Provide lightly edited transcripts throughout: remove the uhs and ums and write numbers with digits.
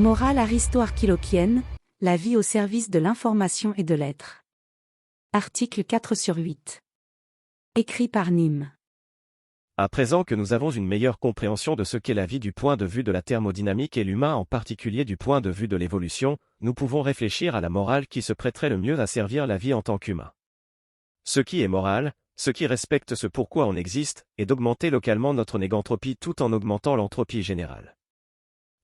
Morale aristo-archilochienne, la vie au service de l'information et de l'être. Article 4/8. Écrit par Nîmes. À présent que nous avons une meilleure compréhension de ce qu'est la vie du point de vue de la thermodynamique et l'humain en particulier du point de vue de l'évolution, nous pouvons réfléchir à la morale qui se prêterait le mieux à servir la vie en tant qu'humain. Ce qui est moral, ce qui respecte ce pourquoi on existe, est d'augmenter localement notre négantropie tout en augmentant l'entropie générale.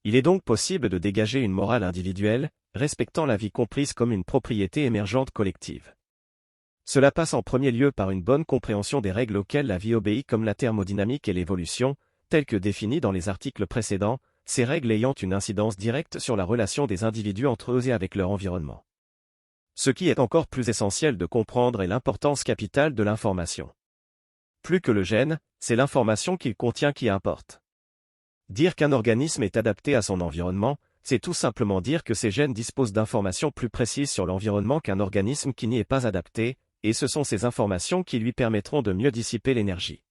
Il est donc possible de dégager une morale individuelle, respectant la vie comprise comme une propriété émergente collective. Cela passe en premier lieu par une bonne compréhension des règles auxquelles la vie obéit comme la thermodynamique et l'évolution, telles que définies dans les articles précédents, ces règles ayant une incidence directe sur la relation des individus entre eux et avec leur environnement. Ce qui est encore plus essentiel de comprendre est l'importance capitale de l'information. Plus que le gène, c'est l'information qu'il contient qui importe. Dire qu'un organisme est adapté à son environnement, c'est tout simplement dire que ces gènes disposent d'informations plus précises sur l'environnement qu'un organisme qui n'y est pas adapté, et ce sont ces informations qui lui permettront de mieux dissiper l'énergie.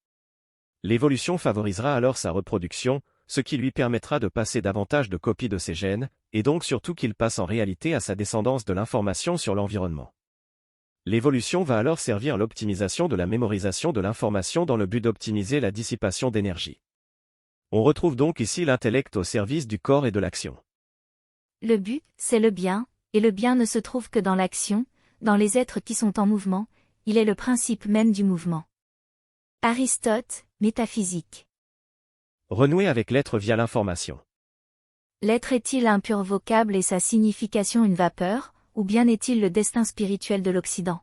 L'évolution favorisera alors sa reproduction, ce qui lui permettra de passer davantage de copies de ces gènes, et donc surtout qu'il passe en réalité à sa descendance de l'information sur l'environnement. L'évolution va alors servir l'optimisation de la mémorisation de l'information dans le but d'optimiser la dissipation d'énergie. On retrouve donc ici l'intellect au service du corps et de l'action. Le but, c'est le bien, et le bien ne se trouve que dans l'action, dans les êtres qui sont en mouvement, il est le principe même du mouvement. Aristote, Métaphysique. Renouer avec l'être via l'information. L'être est-il un pur vocable et sa signification une vapeur, ou bien est-il le destin spirituel de l'Occident?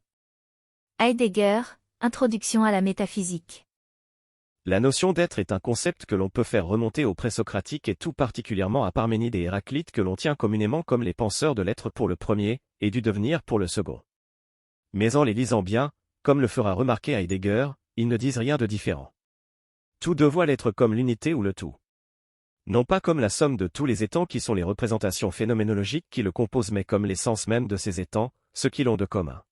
Heidegger, Introduction à la métaphysique. La notion d'être est un concept que l'on peut faire remonter aux présocratiques et tout particulièrement à Parménide et Héraclite que l'on tient communément comme les penseurs de l'être pour le premier, et du devenir pour le second. Mais en les lisant bien, comme le fera remarquer Heidegger, ils ne disent rien de différent. Tous deux voient l'être comme l'unité ou le tout. Non pas comme la somme de tous les étangs qui sont les représentations phénoménologiques qui le composent mais comme l'essence même de ces étangs, ce qu'ils ont de commun.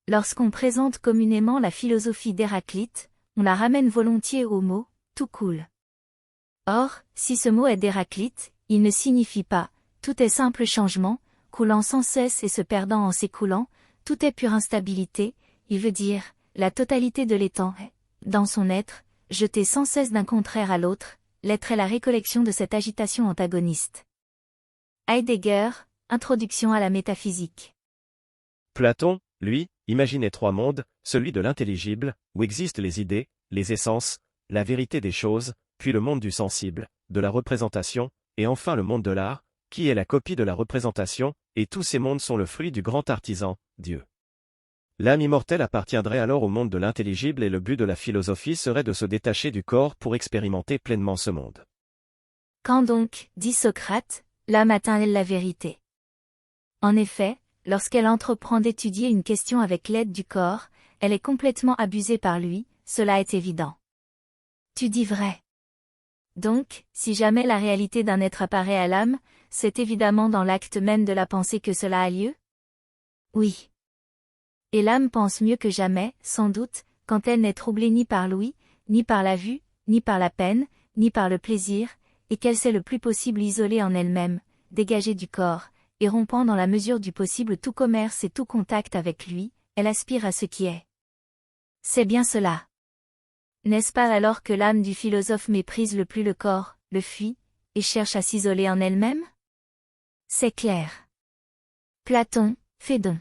Lorsqu'on présente communément la philosophie d'Héraclite, on la ramène volontiers au mot « tout coule ». Or, si ce mot est d'Héraclite, il ne signifie pas « tout est simple changement, coulant sans cesse et se perdant en s'écoulant, tout est pure instabilité », il veut dire « la totalité de l'étang est, dans son être, jeté sans cesse d'un contraire à l'autre, l'être est la récollection de cette agitation antagoniste ». Heidegger, Introduction à la métaphysique. Platon, lui, imaginait trois mondes, celui de l'intelligible, où existent les idées, les essences, la vérité des choses, puis le monde du sensible, de la représentation, et enfin le monde de l'art, qui est la copie de la représentation, et tous ces mondes sont le fruit du grand artisan, Dieu. L'âme immortelle appartiendrait alors au monde de l'intelligible et le but de la philosophie serait de se détacher du corps pour expérimenter pleinement ce monde. Quand donc, dit Socrate, l'âme atteint-elle la vérité? En effet, lorsqu'elle entreprend d'étudier une question avec l'aide du corps, elle est complètement abusée par lui, cela est évident. Tu dis vrai. Donc, si jamais la réalité d'un être apparaît à l'âme, c'est évidemment dans l'acte même de la pensée que cela a lieu? Oui. Et l'âme pense mieux que jamais, sans doute, quand elle n'est troublée ni par l'ouïe, ni par la vue, ni par la peine, ni par le plaisir, et qu'elle sait le plus possible isoler en elle-même, dégagée du corps, et rompant dans la mesure du possible tout commerce et tout contact avec lui, elle aspire à ce qui est. C'est bien cela. N'est-ce pas alors que l'âme du philosophe méprise le plus le corps, le fuit, et cherche à s'isoler en elle-même? C'est clair. Platon, Phédon.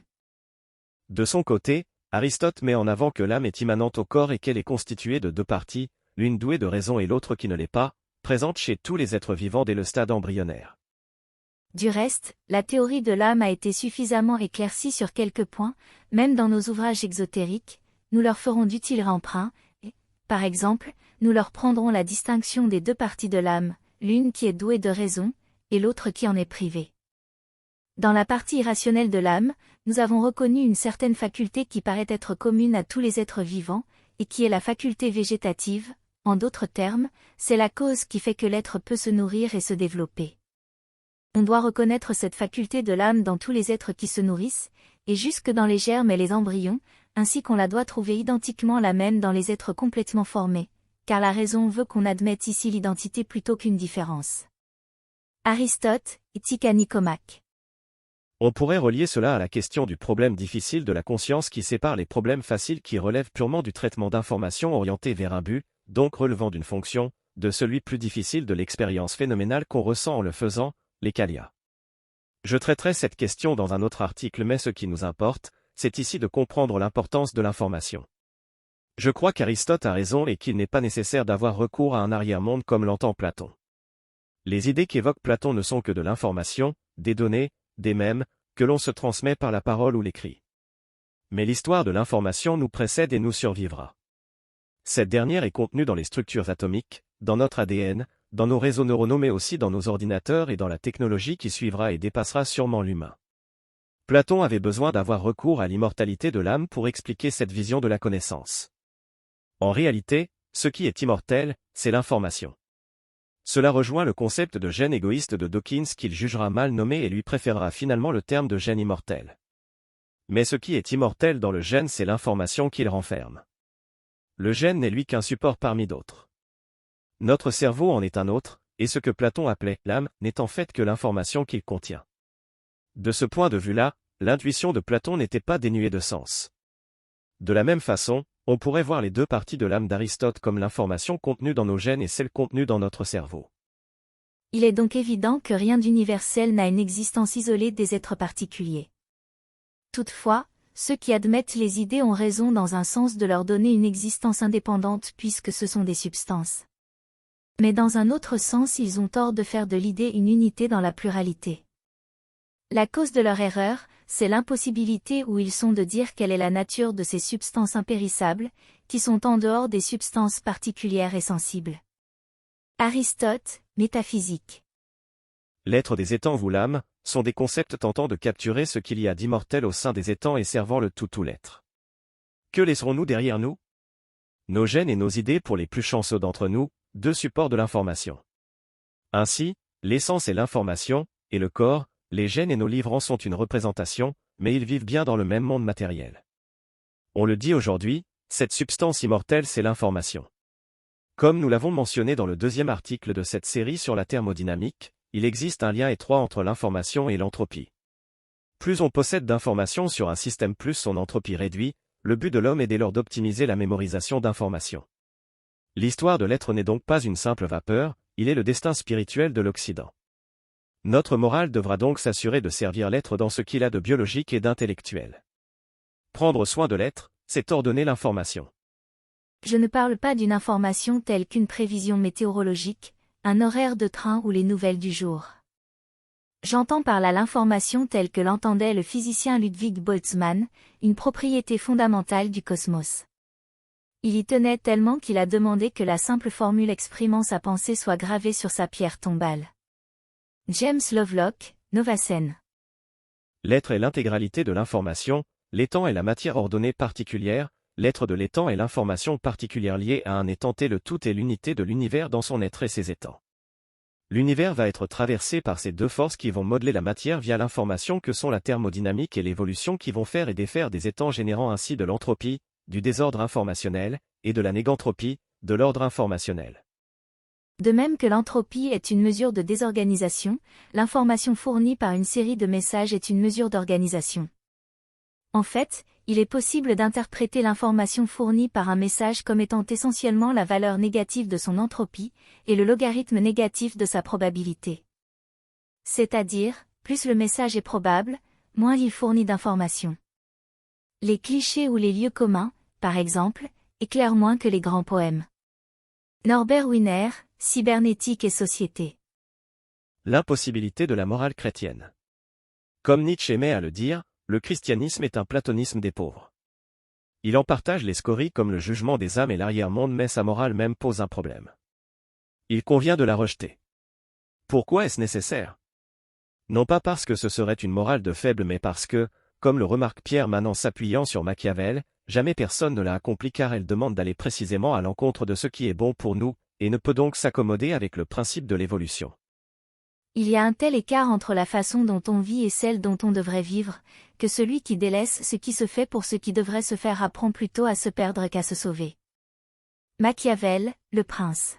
De son côté, Aristote met en avant que l'âme est immanente au corps et qu'elle est constituée de deux parties, l'une douée de raison et l'autre qui ne l'est pas, présente chez tous les êtres vivants dès le stade embryonnaire. Du reste, la théorie de l'âme a été suffisamment éclaircie sur quelques points, même dans nos ouvrages exotériques, nous leur ferons d'utiles emprunts, et, par exemple, nous leur prendrons la distinction des deux parties de l'âme, l'une qui est douée de raison, et l'autre qui en est privée. Dans la partie irrationnelle de l'âme, nous avons reconnu une certaine faculté qui paraît être commune à tous les êtres vivants, et qui est la faculté végétative, en d'autres termes, c'est la cause qui fait que l'être peut se nourrir et se développer. On doit reconnaître cette faculté de l'âme dans tous les êtres qui se nourrissent, et jusque dans les germes et les embryons, ainsi qu'on la doit trouver identiquement la même dans les êtres complètement formés, car la raison veut qu'on admette ici l'identité plutôt qu'une différence. Aristote, Éthique à Nicomaque. On pourrait relier cela à la question du problème difficile de la conscience qui sépare les problèmes faciles qui relèvent purement du traitement d'informations orientées vers un but, donc relevant d'une fonction, de celui plus difficile de l'expérience phénoménale qu'on ressent en le faisant, les qualia. Je traiterai cette question dans un autre article, mais ce qui nous importe, c'est ici de comprendre l'importance de l'information. Je crois qu'Aristote a raison et qu'il n'est pas nécessaire d'avoir recours à un arrière-monde comme l'entend Platon. Les idées qu'évoque Platon ne sont que de l'information, des données, des mèmes, que l'on se transmet par la parole ou l'écrit. Mais l'histoire de l'information nous précède et nous survivra. Cette dernière est contenue dans les structures atomiques, dans notre ADN, dans nos réseaux neuronaux mais aussi dans nos ordinateurs et dans la technologie qui suivra et dépassera sûrement l'humain. Platon avait besoin d'avoir recours à l'immortalité de l'âme pour expliquer cette vision de la connaissance. En réalité, ce qui est immortel, c'est l'information. Cela rejoint le concept de gène égoïste de Dawkins qu'il jugera mal nommé et lui préférera finalement le terme de gène immortel. Mais ce qui est immortel dans le gène, c'est l'information qu'il renferme. Le gène n'est lui qu'un support parmi d'autres. Notre cerveau en est un autre, et ce que Platon appelait l'âme n'est en fait que l'information qu'il contient. De ce point de vue-là, l'intuition de Platon n'était pas dénuée de sens. De la même façon, on pourrait voir les deux parties de l'âme d'Aristote comme l'information contenue dans nos gènes et celle contenue dans notre cerveau. Il est donc évident que rien d'universel n'a une existence isolée des êtres particuliers. Toutefois, ceux qui admettent les idées ont raison dans un sens de leur donner une existence indépendante puisque ce sont des substances. Mais dans un autre sens, ils ont tort de faire de l'idée une unité dans la pluralité. La cause de leur erreur, c'est l'impossibilité où ils sont de dire quelle est la nature de ces substances impérissables, qui sont en dehors des substances particulières et sensibles. Aristote, Métaphysique. L'être des étangs ou l'âme, sont des concepts tentant de capturer ce qu'il y a d'immortel au sein des étangs et servant le tout l'être. Que laisserons-nous derrière nous? Nos gènes et nos idées pour les plus chanceux d'entre nous, deux supports de l'information. Ainsi, l'essence est l'information, et le corps, les gènes et nos livrants sont une représentation, mais ils vivent bien dans le même monde matériel. On le dit aujourd'hui, cette substance immortelle c'est l'information. Comme nous l'avons mentionné dans le deuxième article de cette série sur la thermodynamique, il existe un lien étroit entre l'information et l'entropie. Plus on possède d'informations sur un système plus son entropie réduit, le but de l'homme est dès lors d'optimiser la mémorisation d'informations. L'histoire de l'être n'est donc pas une simple vapeur, il est le destin spirituel de l'Occident. Notre morale devra donc s'assurer de servir l'être dans ce qu'il a de biologique et d'intellectuel. Prendre soin de l'être, c'est ordonner l'information. Je ne parle pas d'une information telle qu'une prévision météorologique, un horaire de train ou les nouvelles du jour. J'entends par là l'information telle que l'entendait le physicien Ludwig Boltzmann, une propriété fondamentale du cosmos. Il y tenait tellement qu'il a demandé que la simple formule exprimant sa pensée soit gravée sur sa pierre tombale. James Lovelock, Novacène. L'être est l'intégralité de l'information, l'étang est la matière ordonnée particulière, l'être de l'étang est l'information particulière liée à un étang et le tout est l'unité de l'univers dans son être et ses étangs. L'univers va être traversé par ces deux forces qui vont modeler la matière via l'information que sont la thermodynamique et l'évolution qui vont faire et défaire des étangs générant ainsi de l'entropie, du désordre informationnel, et de la négantropie, de l'ordre informationnel. De même que l'entropie est une mesure de désorganisation, l'information fournie par une série de messages est une mesure d'organisation. En fait, il est possible d'interpréter l'information fournie par un message comme étant essentiellement la valeur négative de son entropie, et le logarithme négatif de sa probabilité. C'est-à-dire, plus le message est probable, moins il fournit d'informations. Les clichés ou les lieux communs, par exemple, éclairent moins que les grands poèmes. Norbert Wiener, Cybernétique et société. L'impossibilité de la morale chrétienne. Comme Nietzsche aimait à le dire, le christianisme est un platonisme des pauvres. Il en partage les scories comme le jugement des âmes et l'arrière-monde, mais sa morale même pose un problème. Il convient de la rejeter. Pourquoi est-ce nécessaire? Non pas parce que ce serait une morale de faible, mais parce que, comme le remarque Pierre Manant s'appuyant sur Machiavel, jamais personne ne l'a accompli car elle demande d'aller précisément à l'encontre de ce qui est bon pour nous, et ne peut donc s'accommoder avec le principe de l'évolution. Il y a un tel écart entre la façon dont on vit et celle dont on devrait vivre, que celui qui délaisse ce qui se fait pour ce qui devrait se faire apprend plutôt à se perdre qu'à se sauver. Machiavel, Le Prince.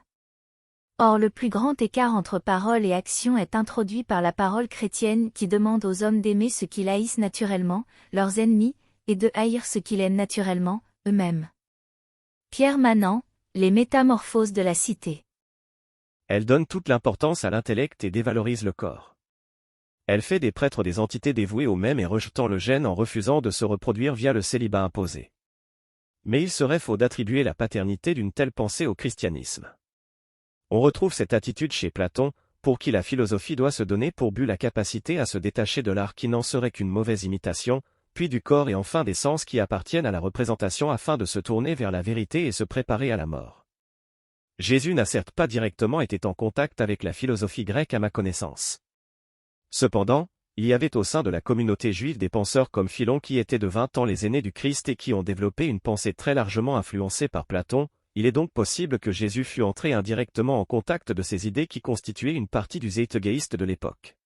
Or le plus grand écart entre parole et action est introduit par la parole chrétienne qui demande aux hommes d'aimer ce qu'ils haïssent naturellement, leurs ennemis, et de haïr ce qu'ils aiment naturellement, eux-mêmes. Pierre Manant, Les métamorphoses de la cité. Elle donne toute l'importance à l'intellect et dévalorise le corps. Elle fait des prêtres des entités dévouées au même et rejetant le gène en refusant de se reproduire via le célibat imposé. Mais il serait faux d'attribuer la paternité d'une telle pensée au christianisme. On retrouve cette attitude chez Platon, pour qui la philosophie doit se donner pour but la capacité à se détacher de l'art qui n'en serait qu'une mauvaise imitation, puis du corps et enfin des sens qui appartiennent à la représentation afin de se tourner vers la vérité et se préparer à la mort. Jésus n'a certes pas directement été en contact avec la philosophie grecque à ma connaissance. Cependant, il y avait au sein de la communauté juive des penseurs comme Philon qui étaient de 20 ans les aînés du Christ et qui ont développé une pensée très largement influencée par Platon. Il est donc possible que Jésus fût entré indirectement en contact de ces idées qui constituaient une partie du zeitgeist de l'époque.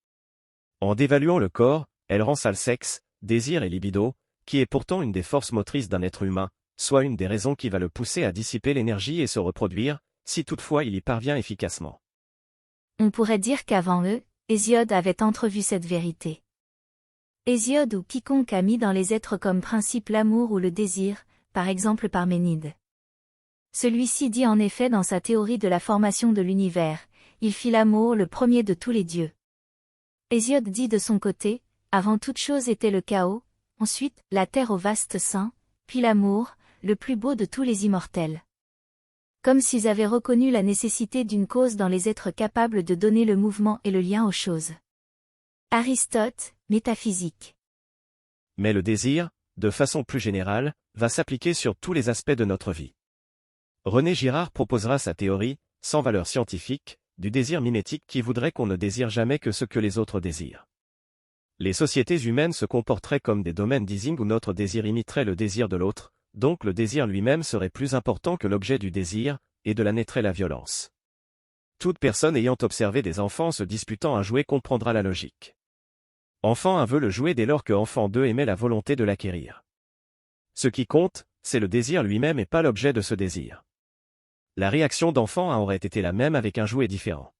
En dévaluant le corps, elle rend sale sexe, désir et libido, qui est pourtant une des forces motrices d'un être humain, soit une des raisons qui va le pousser à dissiper l'énergie et se reproduire, si toutefois il y parvient efficacement. On pourrait dire qu'avant eux, Hésiode avait entrevu cette vérité. Hésiode ou quiconque a mis dans les êtres comme principe l'amour ou le désir, par exemple Parménide. Celui-ci dit en effet dans sa théorie de la formation de l'univers, il fit l'amour le premier de tous les dieux. Hésiode dit de son côté, avant toute chose était le chaos, ensuite la terre au vaste sein, puis l'amour, le plus beau de tous les immortels. Comme s'ils avaient reconnu la nécessité d'une cause dans les êtres capables de donner le mouvement et le lien aux choses. Aristote, Métaphysique. Mais le désir, de façon plus générale, va s'appliquer sur tous les aspects de notre vie. René Girard proposera sa théorie, sans valeur scientifique, du désir mimétique qui voudrait qu'on ne désire jamais que ce que les autres désirent. Les sociétés humaines se comporteraient comme des domaines d'easing où notre désir imiterait le désir de l'autre, donc le désir lui-même serait plus important que l'objet du désir, et de là naîtrait la violence. Toute personne ayant observé des enfants se disputant un jouet comprendra la logique. Enfant 1 veut le jouet dès lors que enfant 2 émet la volonté de l'acquérir. Ce qui compte, c'est le désir lui-même et pas l'objet de ce désir. La réaction d'enfant 1 aurait été la même avec un jouet différent.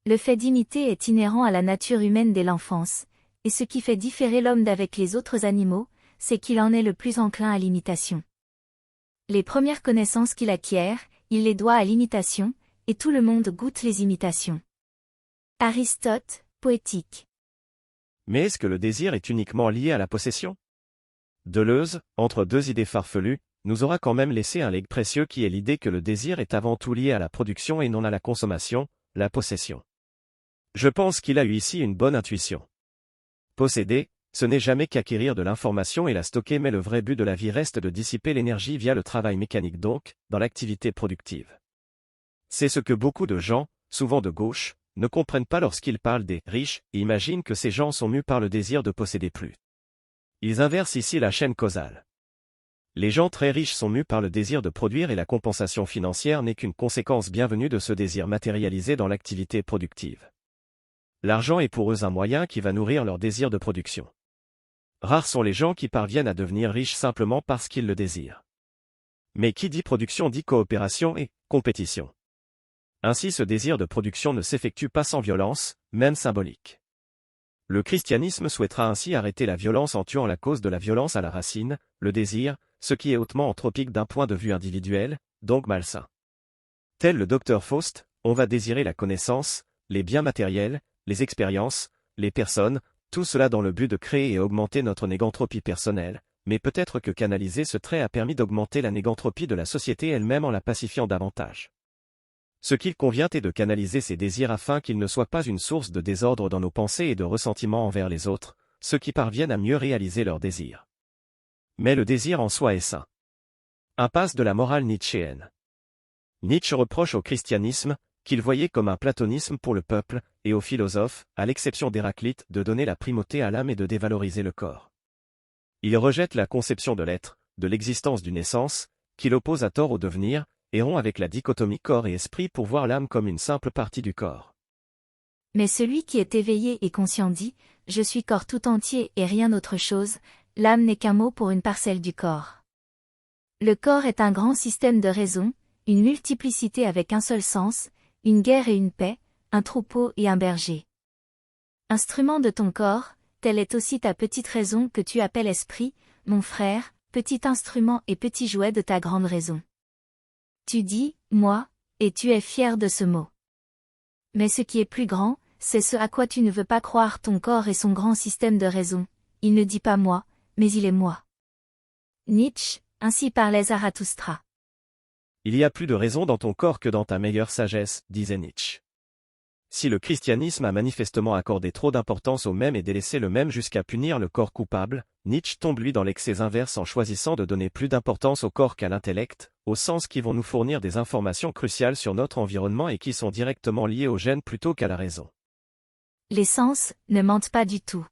Le fait d'imiter est inhérent à la nature humaine dès l'enfance, et ce qui fait différer l'homme d'avec les autres animaux, c'est qu'il en est le plus enclin à l'imitation. Les premières connaissances qu'il acquiert, il les doit à l'imitation, et tout le monde goûte les imitations. Aristote, Poétique. Mais est-ce que le désir est uniquement lié à la possession ? Deleuze, entre deux idées farfelues, nous aura quand même laissé un legs précieux qui est l'idée que le désir est avant tout lié à la production et non à la consommation, la possession. Je pense qu'il a eu ici une bonne intuition. Posséder, ce n'est jamais qu'acquérir de l'information et la stocker, mais le vrai but de la vie reste de dissiper l'énergie via le travail mécanique, donc, dans l'activité productive. C'est ce que beaucoup de gens, souvent de gauche, ne comprennent pas lorsqu'ils parlent des riches et imaginent que ces gens sont mus par le désir de posséder plus. Ils inversent ici la chaîne causale. Les gens très riches sont mus par le désir de produire et la compensation financière n'est qu'une conséquence bienvenue de ce désir matérialisé dans l'activité productive. L'argent est pour eux un moyen qui va nourrir leur désir de production. Rares sont les gens qui parviennent à devenir riches simplement parce qu'ils le désirent. Mais qui dit production dit coopération et compétition. Ainsi ce désir de production ne s'effectue pas sans violence, même symbolique. Le christianisme souhaitera ainsi arrêter la violence en tuant la cause de la violence à la racine, le désir, ce qui est hautement anthropique d'un point de vue individuel, donc malsain. Tel le docteur Faust, on va désirer la connaissance, les biens matériels, les expériences, les personnes, tout cela dans le but de créer et augmenter notre négantropie personnelle, mais peut-être que canaliser ce trait a permis d'augmenter la négantropie de la société elle-même en la pacifiant davantage. Ce qu'il convient est de canaliser ces désirs afin qu'ils ne soient pas une source de désordre dans nos pensées et de ressentiment envers les autres, ceux qui parviennent à mieux réaliser leurs désirs. Mais le désir en soi est sain. Impasse de la morale nietzschéenne. Nietzsche reproche au christianisme, qu'il voyait comme un platonisme pour le peuple, et aux philosophes, à l'exception d'Héraclite, de donner la primauté à l'âme et de dévaloriser le corps. Il rejette la conception de l'être, de l'existence d'une essence, qu'il oppose à tort au devenir, et rompt avec la dichotomie corps et esprit pour voir l'âme comme une simple partie du corps. Mais celui qui est éveillé et conscient dit, « Je suis corps tout entier et rien autre chose, l'âme n'est qu'un mot pour une parcelle du corps. » Le corps est un grand système de raison, une multiplicité avec un seul sens, une guerre et une paix, un troupeau et un berger. Instrument de ton corps, telle est aussi ta petite raison que tu appelles esprit, mon frère, petit instrument et petit jouet de ta grande raison. Tu dis, moi, et tu es fier de ce mot. Mais ce qui est plus grand, c'est ce à quoi tu ne veux pas croire ton corps et son grand système de raison. Il ne dit pas moi, mais il est moi. Nietzsche, ainsi parlait Zarathustra. Il y a plus de raison dans ton corps que dans ta meilleure sagesse, disait Nietzsche. Si le christianisme a manifestement accordé trop d'importance au même et délaissé le même jusqu'à punir le corps coupable, Nietzsche tombe lui dans l'excès inverse en choisissant de donner plus d'importance au corps qu'à l'intellect, au sens qui vont nous fournir des informations cruciales sur notre environnement et qui sont directement liées au gène plutôt qu'à la raison. Les sens ne mentent pas du tout.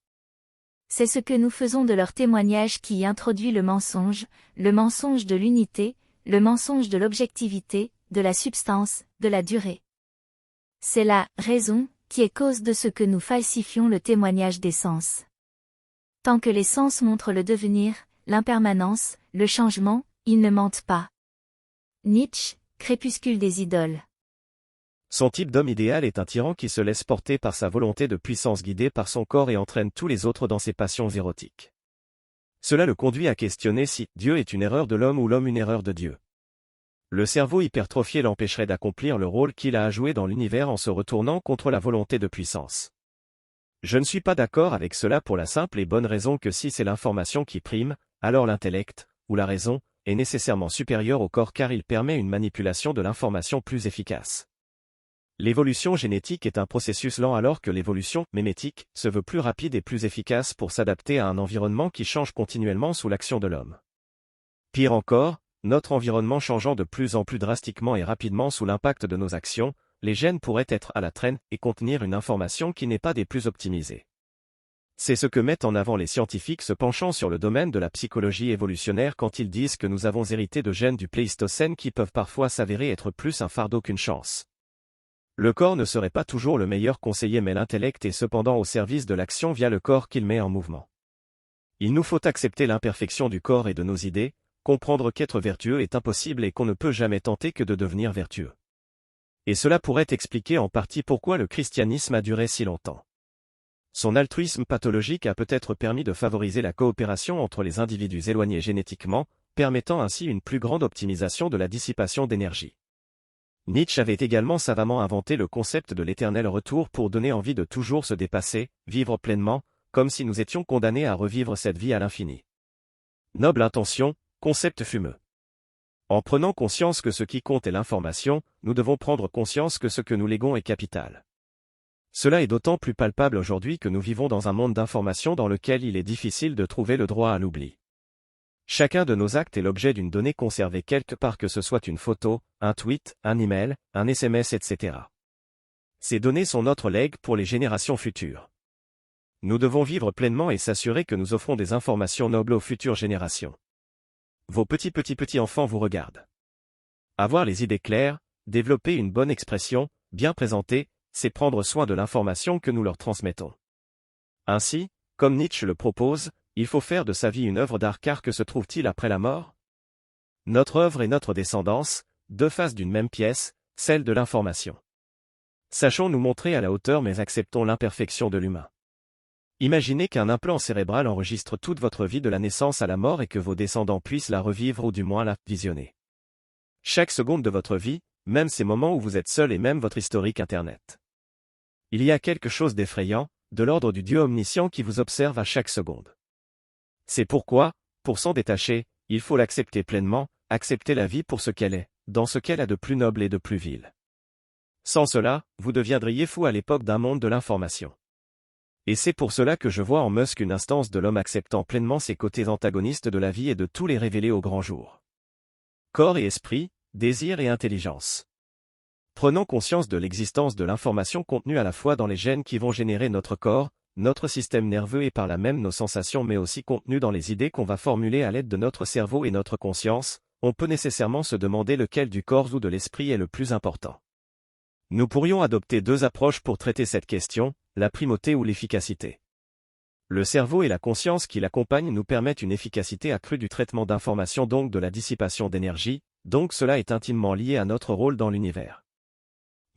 C'est ce que nous faisons de leur témoignage qui y introduit le mensonge de l'unité, le mensonge de l'objectivité, de la substance, de la durée. C'est la raison qui est cause de ce que nous falsifions le témoignage des sens. Tant que les sens montrent le devenir, l'impermanence, le changement, ils ne mentent pas. Nietzsche, Crépuscule des idoles. Son type d'homme idéal est un tyran qui se laisse porter par sa volonté de puissance guidée par son corps et entraîne tous les autres dans ses passions érotiques. Cela le conduit à questionner si Dieu est une erreur de l'homme ou l'homme une erreur de Dieu. Le cerveau hypertrophié l'empêcherait d'accomplir le rôle qu'il a à jouer dans l'univers en se retournant contre la volonté de puissance. Je ne suis pas d'accord avec cela pour la simple et bonne raison que si c'est l'information qui prime, alors l'intellect, ou la raison, est nécessairement supérieur au corps car il permet une manipulation de l'information plus efficace. L'évolution génétique est un processus lent alors que l'évolution mémétique se veut plus rapide et plus efficace pour s'adapter à un environnement qui change continuellement sous l'action de l'homme. Pire encore, notre environnement changeant de plus en plus drastiquement et rapidement sous l'impact de nos actions, les gènes pourraient être à la traîne et contenir une information qui n'est pas des plus optimisées. C'est ce que mettent en avant les scientifiques se penchant sur le domaine de la psychologie évolutionnaire quand ils disent que nous avons hérité de gènes du Pléistocène qui peuvent parfois s'avérer être plus un fardeau qu'une chance. Le corps ne serait pas toujours le meilleur conseiller mais l'intellect est cependant au service de l'action via le corps qu'il met en mouvement. Il nous faut accepter l'imperfection du corps et de nos idées, comprendre qu'être vertueux est impossible et qu'on ne peut jamais tenter que de devenir vertueux. Et cela pourrait expliquer en partie pourquoi le christianisme a duré si longtemps. Son altruisme pathologique a peut-être permis de favoriser la coopération entre les individus éloignés génétiquement, permettant ainsi une plus grande optimisation de la dissipation d'énergie. Nietzsche avait également savamment inventé le concept de l'éternel retour pour donner envie de toujours se dépasser, vivre pleinement, comme si nous étions condamnés à revivre cette vie à l'infini. Noble intention, concept fumeux. En prenant conscience que ce qui compte est l'information, nous devons prendre conscience que ce que nous léguons est capital. Cela est d'autant plus palpable aujourd'hui que nous vivons dans un monde d'information dans lequel il est difficile de trouver le droit à l'oubli. Chacun de nos actes est l'objet d'une donnée conservée quelque part que ce soit une photo, un tweet, un email, un SMS, etc. Ces données sont notre legs pour les générations futures. Nous devons vivre pleinement et s'assurer que nous offrons des informations nobles aux futures générations. Vos petits-enfants vous regardent. Avoir les idées claires, développer une bonne expression, bien présentée, c'est prendre soin de l'information que nous leur transmettons. Ainsi, comme Nietzsche le propose, il faut faire de sa vie une œuvre d'art car que se trouve-t-il après la mort? Notre œuvre et notre descendance, deux faces d'une même pièce, celle de l'information. Sachons nous montrer à la hauteur mais acceptons l'imperfection de l'humain. Imaginez qu'un implant cérébral enregistre toute votre vie de la naissance à la mort et que vos descendants puissent la revivre ou du moins la visionner. Chaque seconde de votre vie, même ces moments où vous êtes seul et même votre historique Internet. Il y a quelque chose d'effrayant, de l'ordre du Dieu omniscient qui vous observe à chaque seconde. C'est pourquoi, pour s'en détacher, il faut l'accepter pleinement, accepter la vie pour ce qu'elle est, dans ce qu'elle a de plus noble et de plus vil. Sans cela, vous deviendriez fou à l'époque d'un monde de l'information. Et c'est pour cela que je vois en Musk une instance de l'homme acceptant pleinement ses côtés antagonistes de la vie et de tous les révéler au grand jour. Corps et esprit, désir et intelligence. Prenons conscience de l'existence de l'information contenue à la fois dans les gènes qui vont générer notre corps, notre système nerveux et par là même nos sensations mais aussi contenue dans les idées qu'on va formuler à l'aide de notre cerveau et notre conscience, on peut nécessairement se demander lequel du corps ou de l'esprit est le plus important. Nous pourrions adopter deux approches pour traiter cette question, la primauté ou l'efficacité. Le cerveau et la conscience qui l'accompagnent nous permettent une efficacité accrue du traitement d'informations donc de la dissipation d'énergie, donc cela est intimement lié à notre rôle dans l'univers.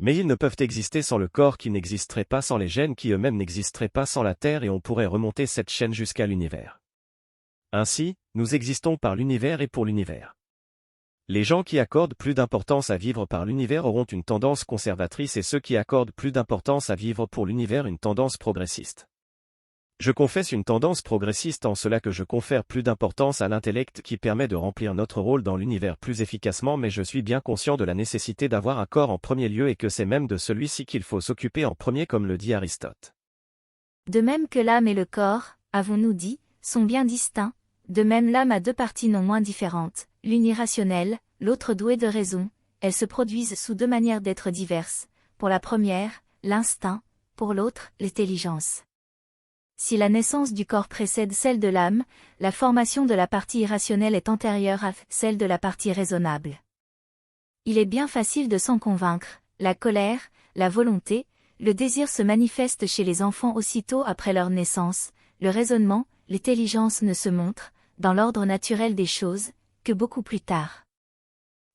Mais ils ne peuvent exister sans le corps qui n'existerait pas sans les gènes qui eux-mêmes n'existeraient pas sans la Terre et on pourrait remonter cette chaîne jusqu'à l'univers. Ainsi, nous existons par l'univers et pour l'univers. Les gens qui accordent plus d'importance à vivre par l'univers auront une tendance conservatrice et ceux qui accordent plus d'importance à vivre pour l'univers une tendance progressiste. Je confesse une tendance progressiste en cela que je confère plus d'importance à l'intellect qui permet de remplir notre rôle dans l'univers plus efficacement mais je suis bien conscient de la nécessité d'avoir un corps en premier lieu et que c'est même de celui-ci qu'il faut s'occuper en premier comme le dit Aristote. De même que l'âme et le corps, avons-nous dit, sont bien distincts, de même l'âme a deux parties non moins différentes, l'une irrationnelle, l'autre douée de raison, elles se produisent sous deux manières d'être diverses, pour la première, l'instinct, pour l'autre, l'intelligence. Si la naissance du corps précède celle de l'âme, la formation de la partie irrationnelle est antérieure à celle de la partie raisonnable. Il est bien facile de s'en convaincre, la colère, la volonté, le désir se manifestent chez les enfants aussitôt après leur naissance, le raisonnement, l'intelligence ne se montrent, dans l'ordre naturel des choses, que beaucoup plus tard.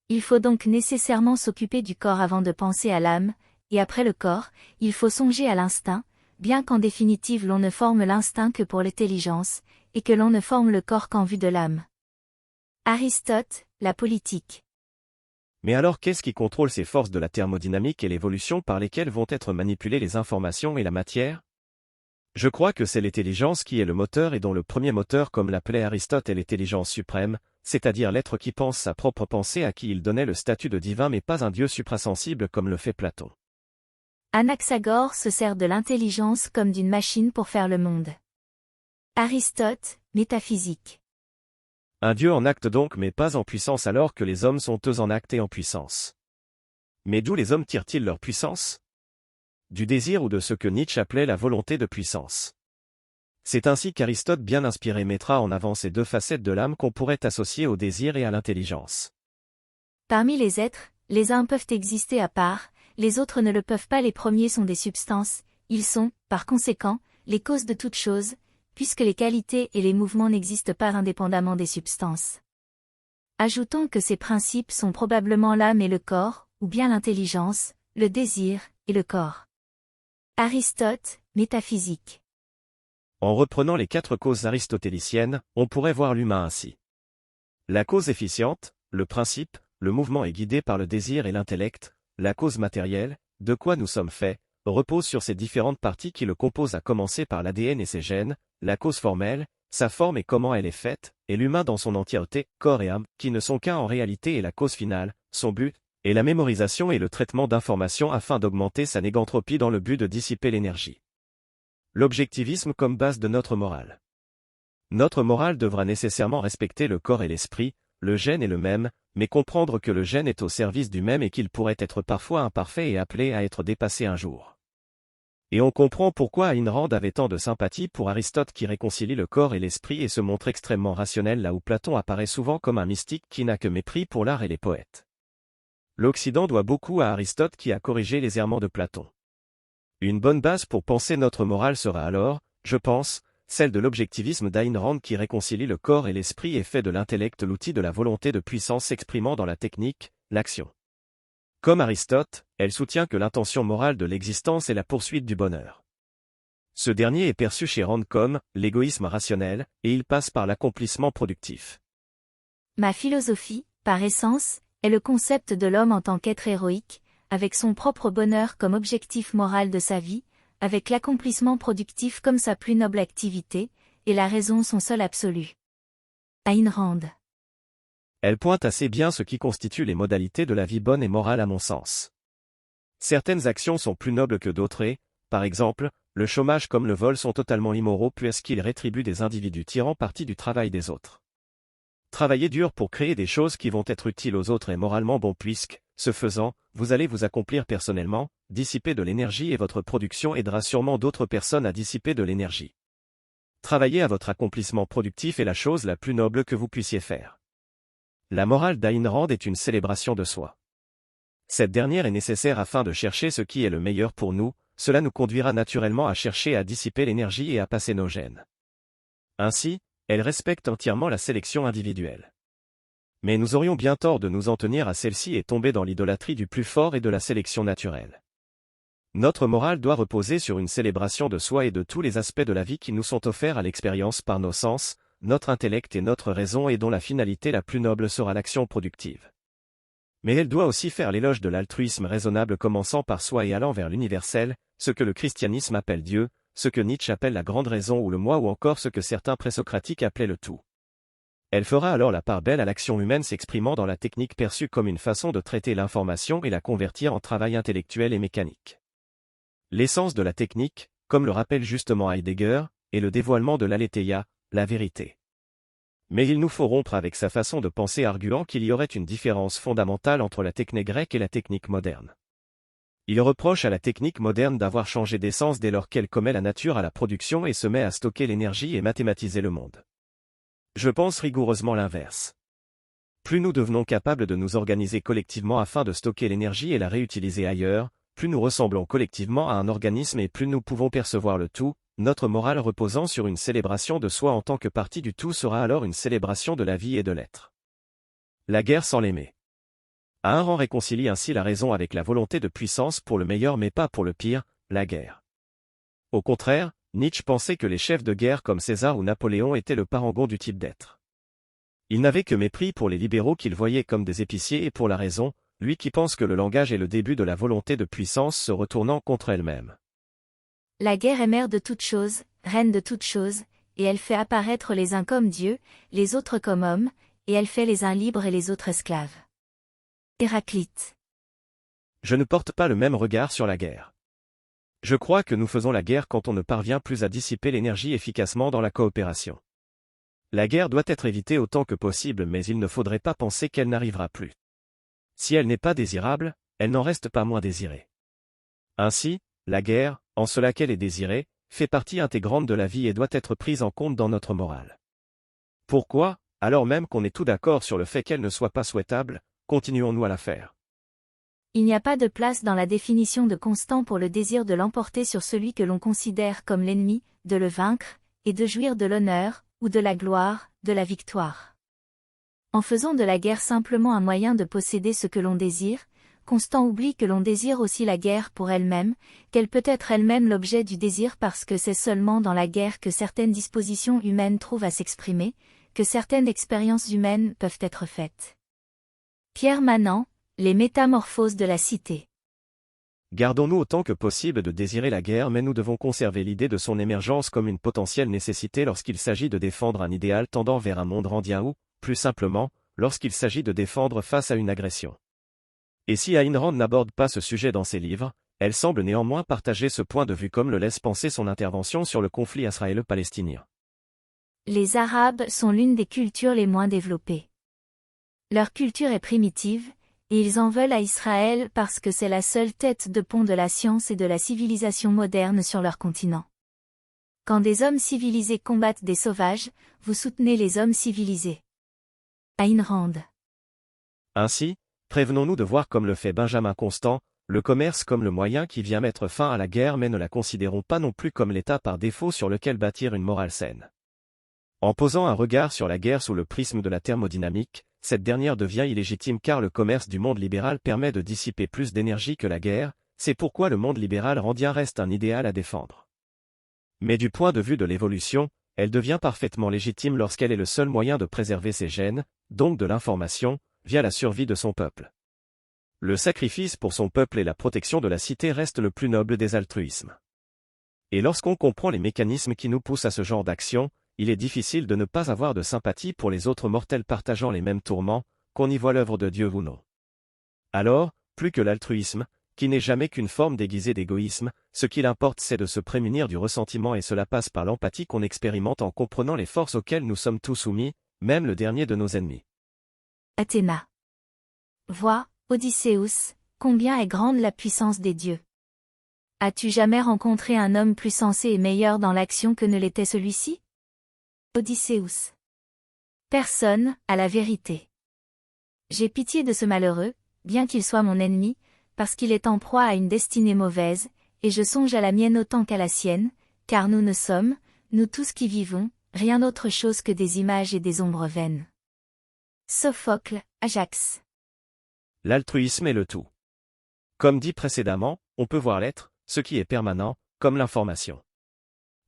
Il faut donc nécessairement s'occuper du corps avant de penser à l'âme, et après le corps, il faut songer à l'instinct, bien qu'en définitive l'on ne forme l'instinct que pour l'intelligence, et que l'on ne forme le corps qu'en vue de l'âme. Aristote, la politique. Mais alors qu'est-ce qui contrôle ces forces de la thermodynamique et l'évolution par lesquelles vont être manipulées les informations et la matière? Je crois que c'est l'intelligence qui est le moteur et dont le premier moteur comme l'appelait Aristote est l'intelligence suprême, c'est-à-dire l'être qui pense sa propre pensée à qui il donnait le statut de divin mais pas un dieu suprasensible comme le fait Platon. Anaxagore se sert de l'intelligence comme d'une machine pour faire le monde. Aristote, métaphysique. Un dieu en acte donc mais pas en puissance alors que les hommes sont eux en acte et en puissance. Mais d'où les hommes tirent-ils leur puissance? Du désir ou de ce que Nietzsche appelait la volonté de puissance. C'est ainsi qu'Aristote bien inspiré mettra en avant ces deux facettes de l'âme qu'on pourrait associer au désir et à l'intelligence. Parmi les êtres, les uns peuvent exister à part, les autres ne le peuvent pas. Les premiers sont des substances, ils sont, par conséquent, les causes de toutes choses, puisque les qualités et les mouvements n'existent pas indépendamment des substances. Ajoutons que ces principes sont probablement l'âme et le corps, ou bien l'intelligence, le désir, et le corps. Aristote, métaphysique. En reprenant les 4 causes aristotéliciennes, on pourrait voir l'humain ainsi. La cause efficiente, le principe, le mouvement est guidé par le désir et l'intellect, la cause matérielle, de quoi nous sommes faits, repose sur ces différentes parties qui le composent à commencer par l'ADN et ses gènes, la cause formelle, sa forme et comment elle est faite, et l'humain dans son entièreté, corps et âme, qui ne sont qu'un en réalité et la cause finale, son but, et la mémorisation et le traitement d'informations afin d'augmenter sa négantropie dans le but de dissiper l'énergie. L'objectivisme comme base de notre morale. Notre morale devra nécessairement respecter le corps et l'esprit, le gène est le même, mais comprendre que le gène est au service du même et qu'il pourrait être parfois imparfait et appelé à être dépassé un jour. Et on comprend pourquoi Ayn Rand avait tant de sympathie pour Aristote qui réconcilie le corps et l'esprit et se montre extrêmement rationnel là où Platon apparaît souvent comme un mystique qui n'a que mépris pour l'art et les poètes. L'Occident doit beaucoup à Aristote qui a corrigé les errements de Platon. Une bonne base pour penser notre morale sera alors, je pense, celle de l'objectivisme d'Ayn Rand qui réconcilie le corps et l'esprit et fait de l'intellect l'outil de la volonté de puissance s'exprimant dans la technique, l'action. Comme Aristote, elle soutient que l'intention morale de l'existence est la poursuite du bonheur. Ce dernier est perçu chez Rand comme l'égoïsme rationnel, et il passe par l'accomplissement productif. Ma philosophie, par essence, est le concept de l'homme en tant qu'être héroïque, avec son propre bonheur comme objectif moral de sa vie, avec l'accomplissement productif comme sa plus noble activité, et la raison son seul absolu. Ayn Rand. Elle pointe assez bien ce qui constitue les modalités de la vie bonne et morale à mon sens. Certaines actions sont plus nobles que d'autres et, par exemple, le chômage comme le vol sont totalement immoraux puisqu'ils rétribuent des individus tirant parti du travail des autres. Travailler dur pour créer des choses qui vont être utiles aux autres est moralement bon puisque, ce faisant, vous allez vous accomplir personnellement, dissiper de l'énergie et votre production aidera sûrement d'autres personnes à dissiper de l'énergie. Travailler à votre accomplissement productif est la chose la plus noble que vous puissiez faire. La morale d'Ayn Rand est une célébration de soi. Cette dernière est nécessaire afin de chercher ce qui est le meilleur pour nous, cela nous conduira naturellement à chercher à dissiper l'énergie et à passer nos gènes. Ainsi, elle respecte entièrement la sélection individuelle. Mais nous aurions bien tort de nous en tenir à celle-ci et tomber dans l'idolâtrie du plus fort et de la sélection naturelle. Notre morale doit reposer sur une célébration de soi et de tous les aspects de la vie qui nous sont offerts à l'expérience par nos sens, notre intellect et notre raison et dont la finalité la plus noble sera l'action productive. Mais elle doit aussi faire l'éloge de l'altruisme raisonnable commençant par soi et allant vers l'universel, ce que le christianisme appelle Dieu, ce que Nietzsche appelle la grande raison ou le moi ou encore ce que certains présocratiques appelaient le tout. Elle fera alors la part belle à l'action humaine s'exprimant dans la technique perçue comme une façon de traiter l'information et la convertir en travail intellectuel et mécanique. L'essence de la technique, comme le rappelle justement Heidegger, est le dévoilement de l'aletheia, la vérité. Mais il nous faut rompre avec sa façon de penser arguant qu'il y aurait une différence fondamentale entre la technique grecque et la technique moderne. Il reproche à la technique moderne d'avoir changé d'essence dès lors qu'elle commet la nature à la production et se met à stocker l'énergie et mathématiser le monde. Je pense rigoureusement l'inverse. Plus nous devenons capables de nous organiser collectivement afin de stocker l'énergie et la réutiliser ailleurs, plus nous ressemblons collectivement à un organisme et plus nous pouvons percevoir le tout, notre morale reposant sur une célébration de soi en tant que partie du tout sera alors une célébration de la vie et de l'être. La guerre sans l'aimer. À un rang réconcilie ainsi la raison avec la volonté de puissance pour le meilleur mais pas pour le pire, la guerre. Au contraire, Nietzsche pensait que les chefs de guerre comme César ou Napoléon étaient le parangon du type d'être. Il n'avait que mépris pour les libéraux qu'il voyait comme des épiciers et pour la raison, lui qui pense que le langage est le début de la volonté de puissance se retournant contre elle-même. La guerre est mère de toutes choses, reine de toutes choses, et elle fait apparaître les uns comme dieux, les autres comme hommes, et elle fait les uns libres et les autres esclaves. Héraclite. Je ne porte pas le même regard sur la guerre. Je crois que nous faisons la guerre quand on ne parvient plus à dissiper l'énergie efficacement dans la coopération. La guerre doit être évitée autant que possible mais il ne faudrait pas penser qu'elle n'arrivera plus. Si elle n'est pas désirable, elle n'en reste pas moins désirée. Ainsi, la guerre, en cela qu'elle est désirée, fait partie intégrante de la vie et doit être prise en compte dans notre morale. Pourquoi, alors même qu'on est tout d'accord sur le fait qu'elle ne soit pas souhaitable, continuons-nous à la faire? Il n'y a pas de place dans la définition de Constant pour le désir de l'emporter sur celui que l'on considère comme l'ennemi, de le vaincre, et de jouir de l'honneur, ou de la gloire, de la victoire. En faisant de la guerre simplement un moyen de posséder ce que l'on désire, Constant oublie que l'on désire aussi la guerre pour elle-même, qu'elle peut être elle-même l'objet du désir parce que c'est seulement dans la guerre que certaines dispositions humaines trouvent à s'exprimer, que certaines expériences humaines peuvent être faites. Pierre Manant, Les métamorphoses de la cité. Gardons-nous autant que possible de désirer la guerre mais nous devons conserver l'idée de son émergence comme une potentielle nécessité lorsqu'il s'agit de défendre un idéal tendant vers un monde randien ou, plus simplement, lorsqu'il s'agit de défendre face à une agression. Et si Ayn Rand n'aborde pas ce sujet dans ses livres, elle semble néanmoins partager ce point de vue comme le laisse penser son intervention sur le conflit israélo-palestinien. Les Arabes sont l'une des cultures les moins développées. Leur culture est primitive, et ils en veulent à Israël parce que c'est la seule tête de pont de la science et de la civilisation moderne sur leur continent. Quand des hommes civilisés combattent des sauvages, vous soutenez les hommes civilisés. Ayn Rand. Ainsi, prévenons-nous de voir comme le fait Benjamin Constant, le commerce comme le moyen qui vient mettre fin à la guerre mais ne la considérons pas non plus comme l'état par défaut sur lequel bâtir une morale saine. En posant un regard sur la guerre sous le prisme de la thermodynamique, cette dernière devient illégitime car le commerce du monde libéral permet de dissiper plus d'énergie que la guerre, c'est pourquoi le monde libéral randien reste un idéal à défendre. Mais du point de vue de l'évolution, elle devient parfaitement légitime lorsqu'elle est le seul moyen de préserver ses gènes, donc de l'information, via la survie de son peuple. Le sacrifice pour son peuple et la protection de la cité reste le plus noble des altruismes. Et lorsqu'on comprend les mécanismes qui nous poussent à ce genre d'action, il est difficile de ne pas avoir de sympathie pour les autres mortels partageant les mêmes tourments, qu'on y voit l'œuvre de Dieu ou non. Alors, plus que l'altruisme, qui n'est jamais qu'une forme déguisée d'égoïsme, ce qu'il importe c'est de se prémunir du ressentiment et cela passe par l'empathie qu'on expérimente en comprenant les forces auxquelles nous sommes tous soumis, même le dernier de nos ennemis. Athéna. Vois, Odysseus, combien est grande la puissance des dieux. As-tu jamais rencontré un homme plus sensé et meilleur dans l'action que ne l'était celui-ci? Odysseus. Personne, à la vérité. J'ai pitié de ce malheureux, bien qu'il soit mon ennemi, parce qu'il est en proie à une destinée mauvaise, et je songe à la mienne autant qu'à la sienne, car nous ne sommes, nous tous qui vivons, rien autre chose que des images et des ombres vaines. Sophocle, Ajax. L'altruisme est le tout. Comme dit précédemment, on peut voir l'être, ce qui est permanent, comme l'information.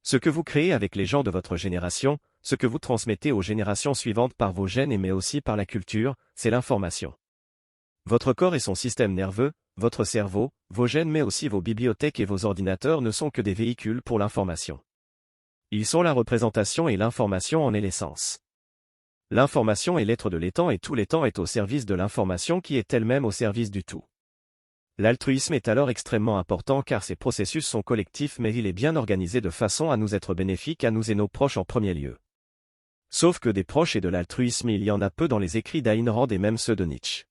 Ce que vous créez avec les gens de votre génération, ce que vous transmettez aux générations suivantes par vos gènes mais aussi par la culture, c'est l'information. Votre corps et son système nerveux, votre cerveau, vos gènes mais aussi vos bibliothèques et vos ordinateurs ne sont que des véhicules pour l'information. Ils sont la représentation et l'information en est l'essence. L'information est l'être de l'étang et tout l'étang est au service de l'information qui est elle-même au service du tout. L'altruisme est alors extrêmement important car ces processus sont collectifs mais il est bien organisé de façon à nous être bénéfique à nous et nos proches en premier lieu. Sauf que des proches et de l'altruisme il y en a peu dans les écrits d'Ayn Rand et même ceux de Nietzsche.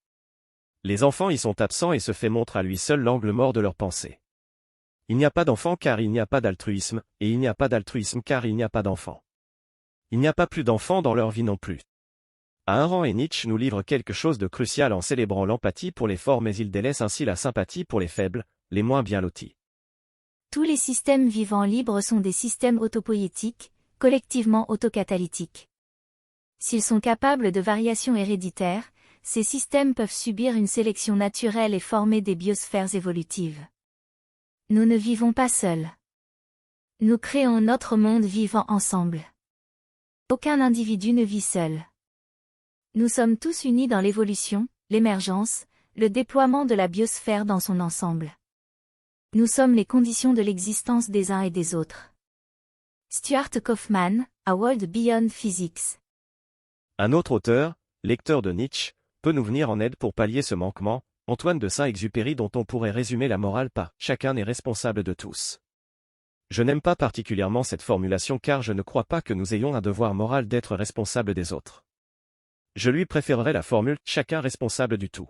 Les enfants y sont absents et se fait montre à lui seul l'angle mort de leur pensée. Il n'y a pas d'enfant car il n'y a pas d'altruisme, et il n'y a pas d'altruisme car il n'y a pas d'enfant. Il n'y a pas plus d'enfants dans leur vie non plus. Ayn Rand et Nietzsche nous livrent quelque chose de crucial en célébrant l'empathie pour les forts mais ils délaissent ainsi la sympathie pour les faibles, les moins bien lotis. Tous les systèmes vivants libres sont des systèmes autopoïétiques, collectivement autocatalytiques. S'ils sont capables de variations héréditaires, ces systèmes peuvent subir une sélection naturelle et former des biosphères évolutives. Nous ne vivons pas seuls. Nous créons notre monde vivant ensemble. Aucun individu ne vit seul. Nous sommes tous unis dans l'évolution, l'émergence, le déploiement de la biosphère dans son ensemble. Nous sommes les conditions de l'existence des uns et des autres. Stuart Kauffman, A World Beyond Physics. Un autre auteur, lecteur de Nietzsche, peut nous venir en aide pour pallier ce manquement, Antoine de Saint-Exupéry dont on pourrait résumer la morale par « chacun est responsable de tous ». Je n'aime pas particulièrement cette formulation car je ne crois pas que nous ayons un devoir moral d'être responsable des autres. Je lui préférerais la formule « chacun responsable du tout ».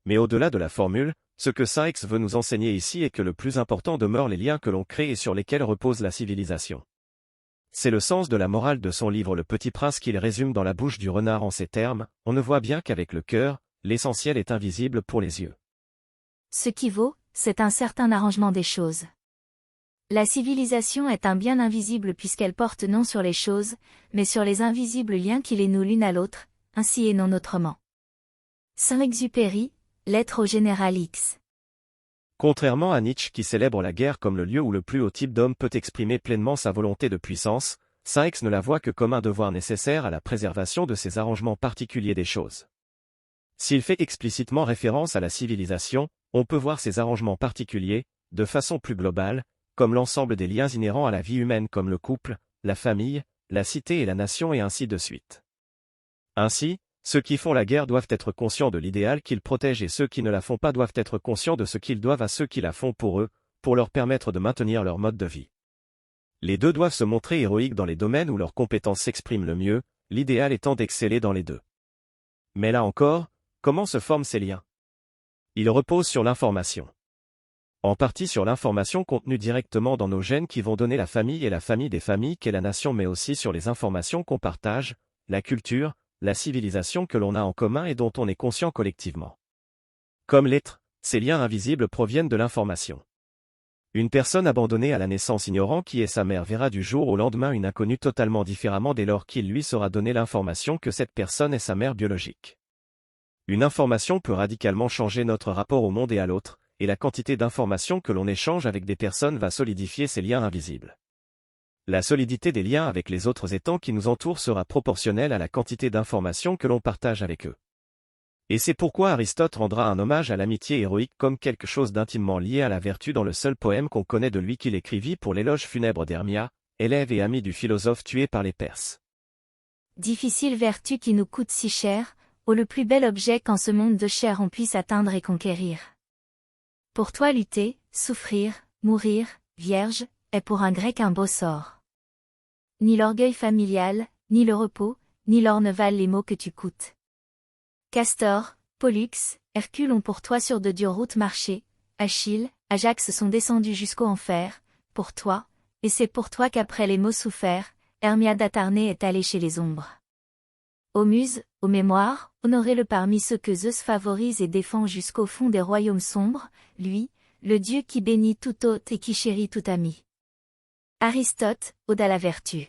Mais au-delà de la formule, ce que Saint-Ex veut nous enseigner ici est que le plus important demeure les liens que l'on crée et sur lesquels repose la civilisation. C'est le sens de la morale de son livre Le Petit Prince qu'il résume dans la bouche du renard en ces termes, on ne voit bien qu'avec le cœur, l'essentiel est invisible pour les yeux. Ce qui vaut, c'est un certain arrangement des choses. La civilisation est un bien invisible puisqu'elle porte non sur les choses, mais sur les invisibles liens qui les nouent l'une à l'autre, ainsi et non autrement. Saint-Exupéry, Lettre au général X. Contrairement à Nietzsche qui célèbre la guerre comme le lieu où le plus haut type d'homme peut exprimer pleinement sa volonté de puissance, Saint-Ex ne la voit que comme un devoir nécessaire à la préservation de ces arrangements particuliers des choses. S'il fait explicitement référence à la civilisation, on peut voir ces arrangements particuliers, de façon plus globale, comme l'ensemble des liens inhérents à la vie humaine comme le couple, la famille, la cité et la nation et ainsi de suite. Ainsi, ceux qui font la guerre doivent être conscients de l'idéal qu'ils protègent et ceux qui ne la font pas doivent être conscients de ce qu'ils doivent à ceux qui la font pour eux, pour leur permettre de maintenir leur mode de vie. Les deux doivent se montrer héroïques dans les domaines où leurs compétences s'expriment le mieux, l'idéal étant d'exceller dans les deux. Mais là encore, comment se forment ces liens? Ils reposent sur l'information. En partie sur l'information contenue directement dans nos gènes qui vont donner la famille et la famille des familles qu'est la nation mais aussi sur les informations qu'on partage, la culture, la civilisation que l'on a en commun et dont on est conscient collectivement. Comme l'être, ces liens invisibles proviennent de l'information. Une personne abandonnée à la naissance ignorant qui est sa mère verra du jour au lendemain une inconnue totalement différemment dès lors qu'il lui sera donné l'information que cette personne est sa mère biologique. Une information peut radicalement changer notre rapport au monde et à l'autre, et la quantité d'informations que l'on échange avec des personnes va solidifier ces liens invisibles. La solidité des liens avec les autres étangs qui nous entourent sera proportionnelle à la quantité d'informations que l'on partage avec eux. Et c'est pourquoi Aristote rendra un hommage à l'amitié héroïque comme quelque chose d'intimement lié à la vertu dans le seul poème qu'on connaît de lui qu'il écrivit pour l'éloge funèbre d'Hermia, élève et ami du philosophe tué par les Perses. Difficile vertu qui nous coûte si cher, ô le plus bel objet qu'en ce monde de chair on puisse atteindre et conquérir. Pour toi lutter, souffrir, mourir, vierge, est pour un grec un beau sort. Ni l'orgueil familial, ni le repos, ni l'or ne valent les maux que tu coûtes. Castor, Pollux, Hercule ont pour toi sur de dures routes marché, Achille, Ajax sont descendus jusqu'au enfer, pour toi, et c'est pour toi qu'après les maux soufferts, Hermia d'Atarnée est allée chez les ombres. Ô Muse, ô mémoire, honorez-le parmi ceux que Zeus favorise et défend jusqu'au fond des royaumes sombres, lui, le dieu qui bénit tout hôte et qui chérit tout ami. Aristote, Ode à la vertu.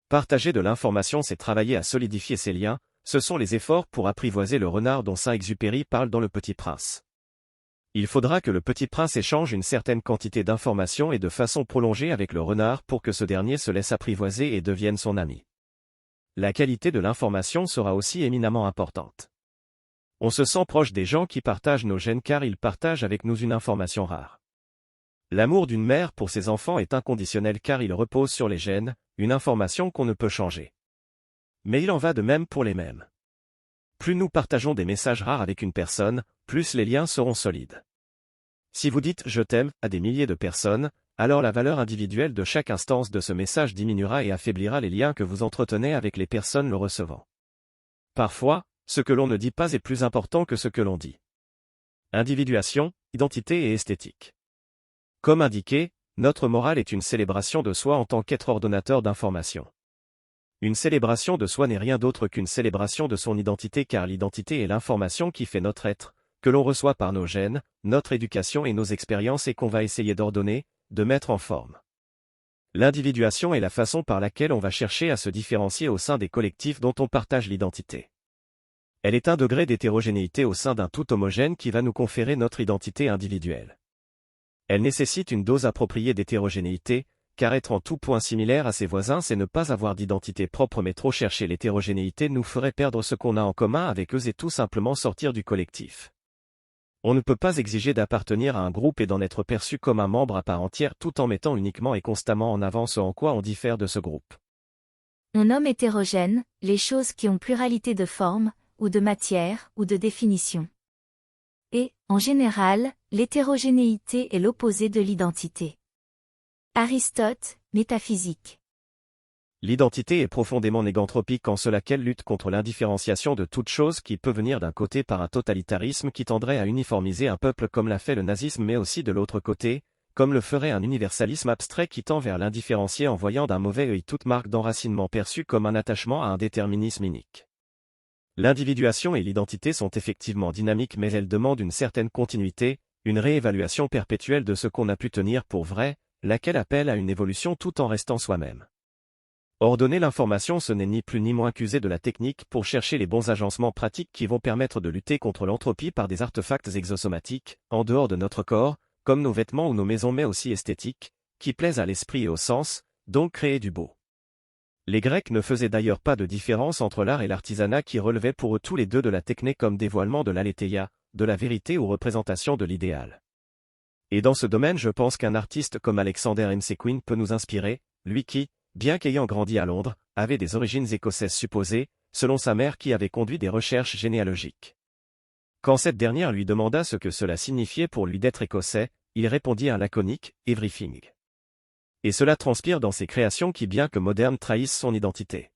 Partager de l'information c'est travailler à solidifier ces liens, ce sont les efforts pour apprivoiser le renard dont Saint-Exupéry parle dans Le Petit Prince. Il faudra que le Petit Prince échange une certaine quantité d'informations et de façon prolongée avec le renard pour que ce dernier se laisse apprivoiser et devienne son ami. La qualité de l'information sera aussi éminemment importante. On se sent proche des gens qui partagent nos gènes car ils partagent avec nous une information rare. L'amour d'une mère pour ses enfants est inconditionnel car il repose sur les gènes, une information qu'on ne peut changer. Mais il en va de même pour les mêmes. Plus nous partageons des messages rares avec une personne, plus les liens seront solides. Si vous dites « je t'aime » à des milliers de personnes, alors la valeur individuelle de chaque instance de ce message diminuera et affaiblira les liens que vous entretenez avec les personnes le recevant. Parfois, ce que l'on ne dit pas est plus important que ce que l'on dit. Individuation, identité et esthétique. Comme indiqué, notre morale est une célébration de soi en tant qu'être ordonnateur d'informations. Une célébration de soi n'est rien d'autre qu'une célébration de son identité car l'identité est l'information qui fait notre être, que l'on reçoit par nos gènes, notre éducation et nos expériences et qu'on va essayer d'ordonner, de mettre en forme. L'individuation est la façon par laquelle on va chercher à se différencier au sein des collectifs dont on partage l'identité. Elle est un degré d'hétérogénéité au sein d'un tout homogène qui va nous conférer notre identité individuelle. Elle nécessite une dose appropriée d'hétérogénéité, car être en tout point similaire à ses voisins c'est ne pas avoir d'identité propre mais trop chercher l'hétérogénéité nous ferait perdre ce qu'on a en commun avec eux et tout simplement sortir du collectif. On ne peut pas exiger d'appartenir à un groupe et d'en être perçu comme un membre à part entière tout en mettant uniquement et constamment en avant ce en quoi on diffère de ce groupe. On nomme hétérogène les choses qui ont pluralité de forme, ou de matière, ou de définition. Et, en général, l'hétérogénéité est l'opposé de l'identité. Aristote, Métaphysique. L'identité est profondément négantropique en cela qu'elle lutte contre l'indifférenciation de toute chose qui peut venir d'un côté par un totalitarisme qui tendrait à uniformiser un peuple comme l'a fait le nazisme mais aussi de l'autre côté, comme le ferait un universalisme abstrait qui tend vers l'indifférencier en voyant d'un mauvais œil toute marque d'enracinement perçue comme un attachement à un déterminisme unique. L'individuation et l'identité sont effectivement dynamiques mais elles demandent une certaine continuité, une réévaluation perpétuelle de ce qu'on a pu tenir pour vrai, laquelle appelle à une évolution tout en restant soi-même. Ordonner l'information ce n'est ni plus ni moins qu'user de la technique pour chercher les bons agencements pratiques qui vont permettre de lutter contre l'entropie par des artefacts exosomatiques, en dehors de notre corps, comme nos vêtements ou nos maisons mais aussi esthétiques, qui plaisent à l'esprit et au sens, donc créer du beau. Les Grecs ne faisaient d'ailleurs pas de différence entre l'art et l'artisanat qui relevaient pour eux tous les deux de la techné comme dévoilement de l'aletheia, de la vérité ou représentation de l'idéal. Et dans ce domaine je pense qu'un artiste comme Alexander McQueen peut nous inspirer, lui qui, bien qu'ayant grandi à Londres, avait des origines écossaises supposées, selon sa mère qui avait conduit des recherches généalogiques. Quand cette dernière lui demanda ce que cela signifiait pour lui d'être écossais, il répondit un laconique « everything ». Et cela transpire dans ses créations qui bien que modernes trahissent son identité.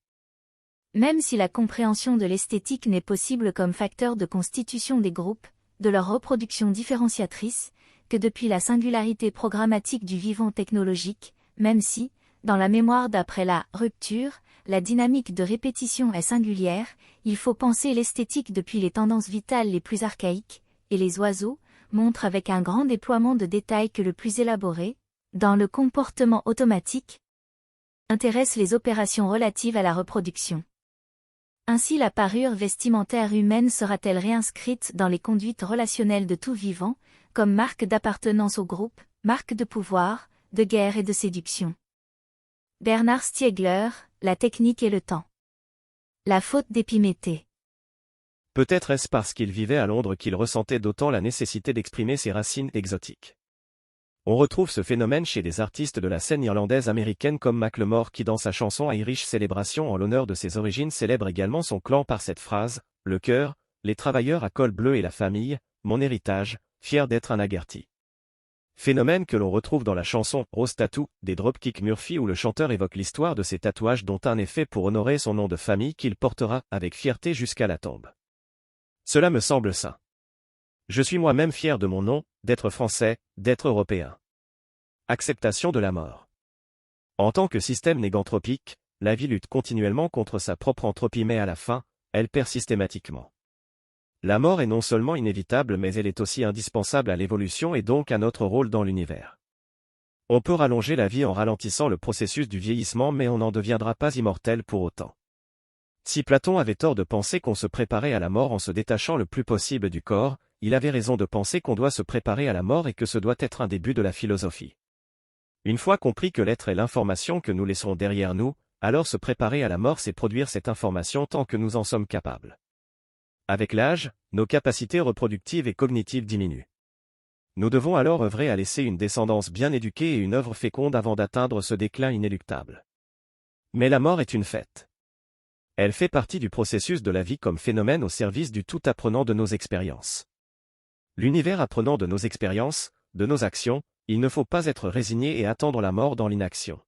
Même si la compréhension de l'esthétique n'est possible comme facteur de constitution des groupes, de leur reproduction différenciatrice, que depuis la singularité programmatique du vivant technologique, même si, dans la mémoire d'après la rupture, la dynamique de répétition est singulière, il faut penser l'esthétique depuis les tendances vitales les plus archaïques, et les oiseaux, montrent avec un grand déploiement de détails que le plus élaboré, dans le comportement automatique, intéresse les opérations relatives à la reproduction. Ainsi la parure vestimentaire humaine sera-t-elle réinscrite dans les conduites relationnelles de tout vivant, comme marque d'appartenance au groupe, marque de pouvoir, de guerre et de séduction. Bernard Stiegler, La technique et le temps. La faute d'Épiméthée. Peut-être est-ce parce qu'il vivait à Londres qu'il ressentait d'autant la nécessité d'exprimer ses racines exotiques. On retrouve ce phénomène chez des artistes de la scène irlandaise américaine comme Macklemore qui dans sa chanson Irish Celebration en l'honneur de ses origines célèbre également son clan par cette phrase, le cœur, les travailleurs à col bleu et la famille, mon héritage, fier d'être un Haggerty. Phénomène que l'on retrouve dans la chanson Rose Tattoo des Dropkick Murphy où le chanteur évoque l'histoire de ses tatouages dont un est fait pour honorer son nom de famille qu'il portera avec fierté jusqu'à la tombe. Cela me semble sain. Je suis moi-même fier de mon nom, d'être français, d'être européen. Acceptation de la mort. En tant que système négantropique, la vie lutte continuellement contre sa propre entropie mais à la fin, elle perd systématiquement. La mort est non seulement inévitable mais elle est aussi indispensable à l'évolution et donc à notre rôle dans l'univers. On peut rallonger la vie en ralentissant le processus du vieillissement mais on n'en deviendra pas immortel pour autant. Si Platon avait tort de penser qu'on se préparait à la mort en se détachant le plus possible du corps, il avait raison de penser qu'on doit se préparer à la mort et que ce doit être un début de la philosophie. Une fois compris que l'être est l'information que nous laisserons derrière nous, alors se préparer à la mort c'est produire cette information tant que nous en sommes capables. Avec l'âge, nos capacités reproductives et cognitives diminuent. Nous devons alors œuvrer à laisser une descendance bien éduquée et une œuvre féconde avant d'atteindre ce déclin inéluctable. Mais la mort est une fête. Elle fait partie du processus de la vie comme phénomène au service du tout apprenant de nos expériences. L'univers apprenant de nos expériences, de nos actions, il ne faut pas être résigné et attendre la mort dans l'inaction.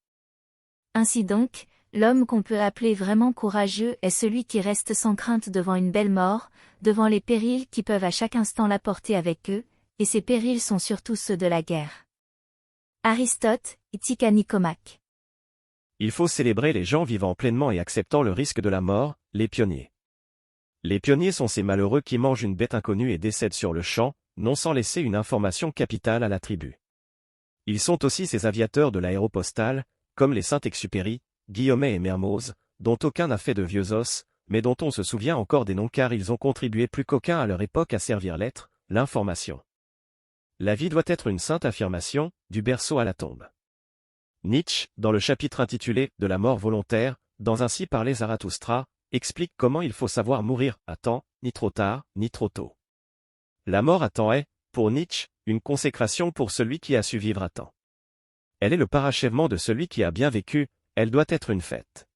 Ainsi donc, l'homme qu'on peut appeler vraiment courageux est celui qui reste sans crainte devant une belle mort, devant les périls qui peuvent à chaque instant l'apporter avec eux, et ces périls sont surtout ceux de la guerre. Aristote, Éthique à Nicomaque. Il faut célébrer les gens vivant pleinement et acceptant le risque de la mort, les pionniers. Les pionniers sont ces malheureux qui mangent une bête inconnue et décèdent sur le champ, non sans laisser une information capitale à la tribu. Ils sont aussi ces aviateurs de l'aéropostale, comme les Saint-Exupéry, Guillaumet et Mermoz, dont aucun n'a fait de vieux os, mais dont on se souvient encore des noms car ils ont contribué plus qu'aucun à leur époque à servir l'être, l'information. La vie doit être une sainte affirmation, du berceau à la tombe. Nietzsche, dans le chapitre intitulé « De la mort volontaire », dans Ainsi parlait Zarathustra, explique comment il faut savoir mourir à temps, ni trop tard, ni trop tôt. La mort à temps est, pour Nietzsche, une consécration pour celui qui a su vivre à temps. Elle est le parachèvement de celui qui a bien vécu, elle doit être une fête.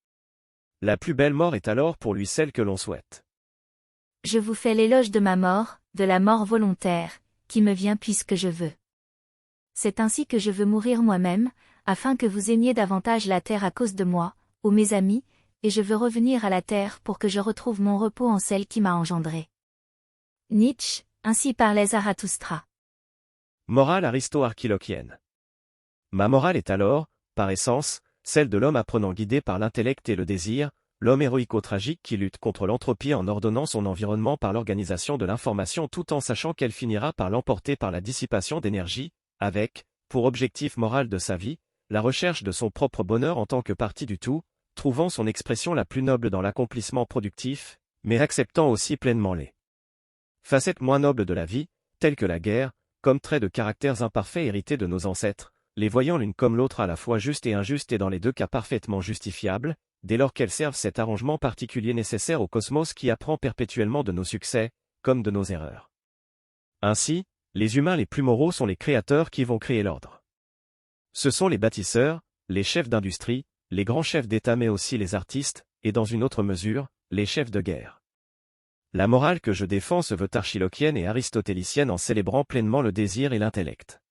La plus belle mort est alors pour lui celle que l'on souhaite. Je vous fais l'éloge de ma mort, de la mort volontaire, qui me vient puisque je veux. C'est ainsi que je veux mourir moi-même, afin que vous aimiez davantage la terre à cause de moi, ô mes amis, et je veux revenir à la terre pour que je retrouve mon repos en celle qui m'a engendré. Nietzsche, Ainsi parlait Zarathustra. Morale aristo-archilochienne. Ma morale est alors, par essence, celle de l'homme apprenant guidé par l'intellect et le désir, l'homme héroïco-tragique qui lutte contre l'entropie en ordonnant son environnement par l'organisation de l'information tout en sachant qu'elle finira par l'emporter par la dissipation d'énergie, avec, pour objectif moral de sa vie, la recherche de son propre bonheur en tant que partie du tout, trouvant son expression la plus noble dans l'accomplissement productif, mais acceptant aussi pleinement les facettes moins nobles de la vie, telles que la guerre, comme traits de caractères imparfaits hérités de nos ancêtres, les voyant l'une comme l'autre à la fois juste et injuste et dans les deux cas parfaitement justifiables, dès lors qu'elles servent cet arrangement particulier nécessaire au cosmos qui apprend perpétuellement de nos succès, comme de nos erreurs. Ainsi, les humains les plus moraux sont les créateurs qui vont créer l'ordre. Ce sont les bâtisseurs, les chefs d'industrie, les grands chefs d'État mais aussi les artistes, et dans une autre mesure, les chefs de guerre. La morale que je défends se veut archilochienne et aristotélicienne en célébrant pleinement le désir et l'intellect.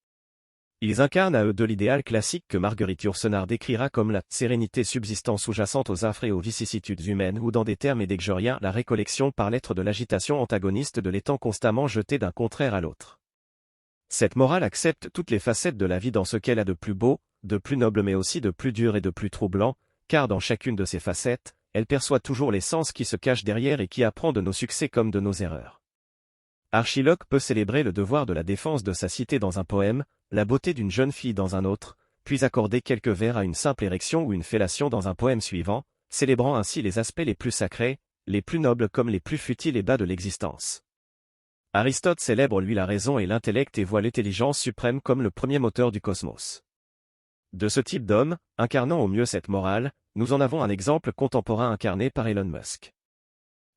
Ils incarnent à eux deux l'idéal classique que Marguerite Yourcenar décrira comme la sérénité subsistant sous-jacente aux affres et aux vicissitudes humaines ou dans des termes édécgoriens la récollection par l'être de l'agitation antagoniste de l'étang constamment jeté d'un contraire à l'autre. Cette morale accepte toutes les facettes de la vie dans ce qu'elle a de plus beau, de plus noble mais aussi de plus dur et de plus troublant, car dans chacune de ces facettes, elle perçoit toujours l'essence qui se cache derrière et qui apprend de nos succès comme de nos erreurs. Archiloque peut célébrer le devoir de la défense de sa cité dans un poème, la beauté d'une jeune fille dans un autre, puis accorder quelques vers à une simple érection ou une fellation dans un poème suivant, célébrant ainsi les aspects les plus sacrés, les plus nobles comme les plus futiles et bas de l'existence. Aristote célèbre lui la raison et l'intellect et voit l'intelligence suprême comme le premier moteur du cosmos. De ce type d'homme, incarnant au mieux cette morale, nous en avons un exemple contemporain incarné par Elon Musk.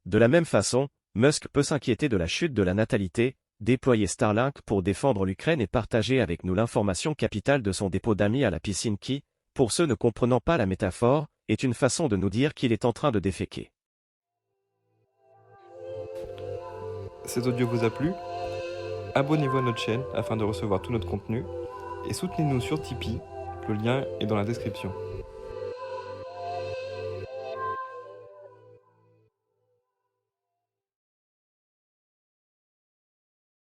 De la même façon, Musk peut s'inquiéter de la chute de la natalité, déployer Starlink pour défendre l'Ukraine et partager avec nous l'information capitale de son dépôt d'amis à la piscine qui, pour ceux ne comprenant pas la métaphore, est une façon de nous dire qu'il est en train de déféquer. Cet audio vous a plu ? Abonnez-vous à notre chaîne afin de recevoir tout notre contenu et soutenez-nous sur Tipeee, le lien est dans la description.